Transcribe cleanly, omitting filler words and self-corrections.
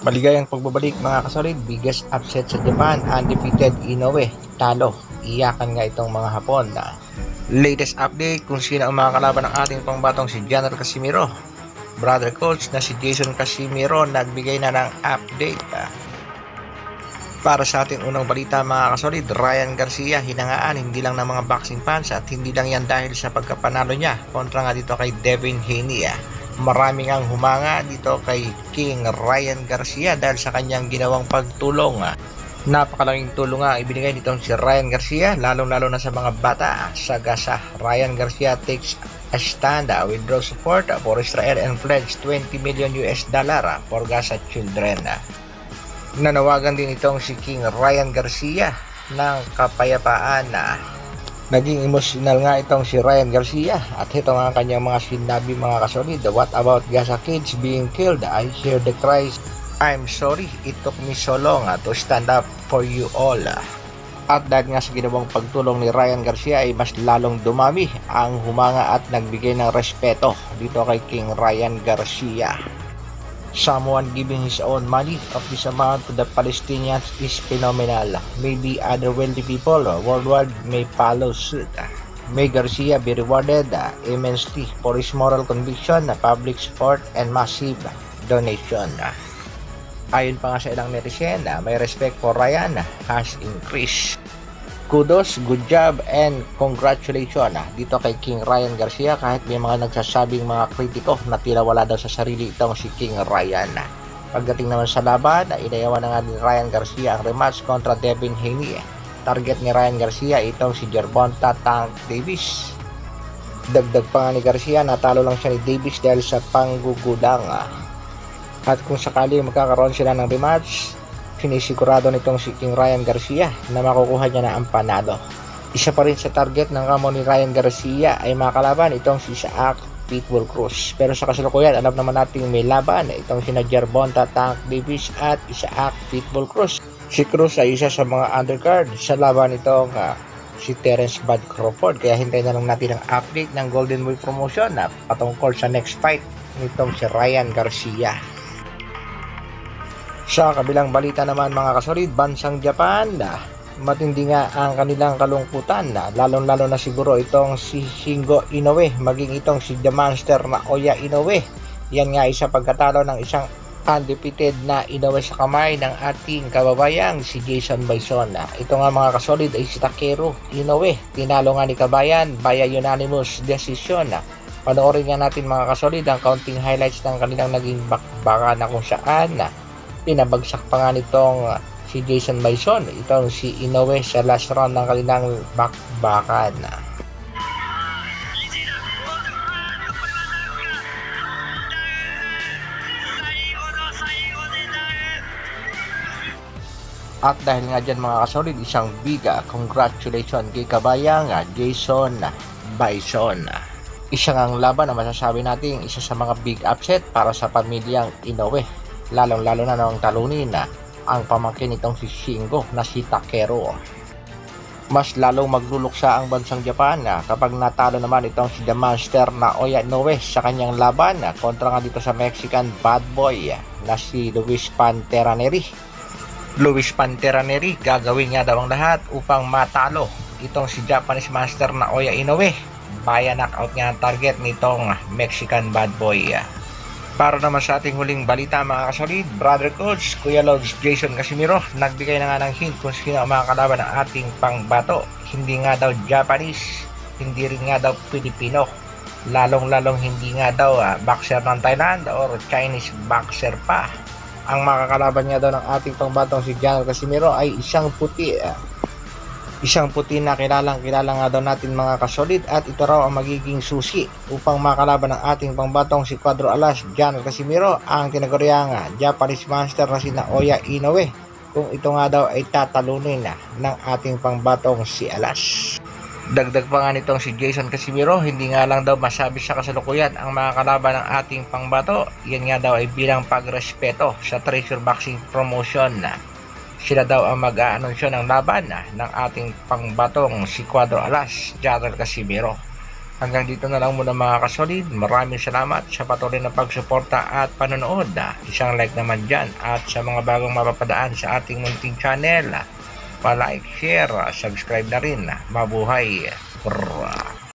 Maligayang pagbabalik mga kasolid, biggest upset sa Japan, undefeated Inoue, talo, iyakan nga itong mga Hapon. Latest update kung sino ang mga kalaban ng ating pangbatong si General Casimiro. Brother coach na si Jason Casimiro nagbigay na ng update. Para sa ating unang balita mga kasolid, Ryan Garcia hinangaan hindi lang ng mga boxing fans at hindi lang yan dahil sa pagkapanalo niya kontra nga dito kay Devin Haney. Maraming ang humanga dito kay King Ryan Garcia dahil sa kanyang ginawang pagtulong. Napakalaking tulong nga ibinigay nitong si Ryan Garcia, lalong-lalo na sa mga bata sa Gaza. Ryan Garcia takes a stand, withdraw support for Israel and pledge $20 million for Gaza children. Nanawagan din itong si King Ryan Garcia ng kapayapaan. Naging emotional nga itong si Ryan Garcia at ito nga kanyang mga sinabi mga kasolid. What about Gaza kids being killed? I hear the cries. I'm sorry, it took me so long to stand up for you all. At dahil nga sa ginawang pagtulong ni Ryan Garcia ay mas lalong dumami ang humanga at nagbigay ng respeto dito kay King Ryan Garcia. Someone giving his own money of this amount to the Palestinians is phenomenal. Maybe other wealthy people worldwide may follow suit. May Garcia be rewarded immensely for his moral conviction, public support, and massive donation. Ayon pa nga sa ilang netizen, may respect for Ryan has increased. Kudos, good job, and congratulations dito kay King Ryan Garcia kahit may mga nagsasabing mga kritiko na tila wala daw sa sarili itong si King Ryan. Pagdating naman sa laban, inayawan na nga ni Ryan Garcia ang rematch kontra Devin Haney. Target ni Ryan Garcia itong si Gervonta Tank Davis. Dagdag pa nga ni Garcia, natalo lang siya ni Davis dahil sa panggugulang. At kung sakali magkakaroon sila ng rematch, sinisigurado nitong si King Ryan Garcia na makukuha niya na ang panalo. Isa pa rin sa target ng kamo ni Ryan Garcia ay makalaban itong si Isaac Pitbull Cruz. Pero sa kasalukuyan, alam naman natin may laban itong si Gervonta Tank Davis at Isaac Pitbull Cruz. Si Cruz ay isa sa mga undercard sa laban itong si Terence Bud Crawford. Kaya hintayin na lang natin ang update ng Golden Boy Promotion na patungkol sa next fight nitong si Ryan Garcia. Sa kabilang balita naman mga kasolid, bansang Japan, matindi nga ang kanilang kalungkutan, lalong-lalo na siguro itong si Shingo Inoue, maging itong si The Monster na Oya Inoue. Yan nga isa pagkatalo ng isang undefeated na Inoue sa kamay ng ating kababayang si Jason Bison. Ito nga mga kasolid ay si Takeru Inoue, tinalo nga ni kabayan via unanimous decision. Panoorin nga natin mga kasolid ang counting highlights ng kanilang naging bakbakan na kung saan pinabagsak pa nga nitong si Jason Bison itong si Inoue sa last round ng kanilang bakbakan. At dahil nga dyan mga kasolid, isang big congratulations kay kabayang Jason Bison. Isa ngang laban na masasabi natin isa sa mga big upset para sa pamilyang Inoue. Lalong-lalo na nang talunin ang pamangkin nitong si Shingo na si Takeru. Mas lalong magluluksa ang bansang Japan kapag natalo naman itong si The Monster na Oya Inoue sa kanyang laban kontra nga dito sa Mexican bad boy na si Luis Pantera Nery. Luis Pantera Nery gagawin nga daw ang lahat upang matalo itong si Japanese Master na Oya Inoue. Via knockout nga ang target nitong Mexican bad boy. Para naman sa ating huling balita mga kasolid, Brother Coach, Kuya Lods, Jason Casimiro, nagbigay na nga ng hint kung sino ang mga kalaban ng ating pangbato. Hindi nga daw Japanese, hindi rin nga daw Pilipino, lalong-lalong hindi nga daw boxer ng Thailand or Chinese boxer pa. Ang makakalaban nga daw ng ating pangbatong si General Casimiro ay isang puti. Isang puti na kilalang nga daw natin mga kasolid at ito raw ang magiging susi upang makalaban ng ating pangbatong si Cuadro Alas General Casimiro ang tinaguriang Japanese Monster na si Naoya Inoue kung ito nga daw ay tatalunin ng ating pangbatong si Alas. Dagdag pa nga nitong si Jason Casimiro, hindi nga lang daw masabi sa kasalukuyan ang mga kalaban ng ating pangbato, yan nga daw ay bilang pagrespeto sa Treasure Boxing Promotion. Sila daw ang mag-aanunsyo ng laban ng ating pangbatong si Cuadro Alas General Casimiro. Hanggang dito na lang muna mga kasolid. Maraming salamat sa patuloy na pagsuporta at panonood. Isang like naman dyan, at sa mga bagong mapapadaan sa ating munting channel, pa-like, share, subscribe na rin. Mabuhay!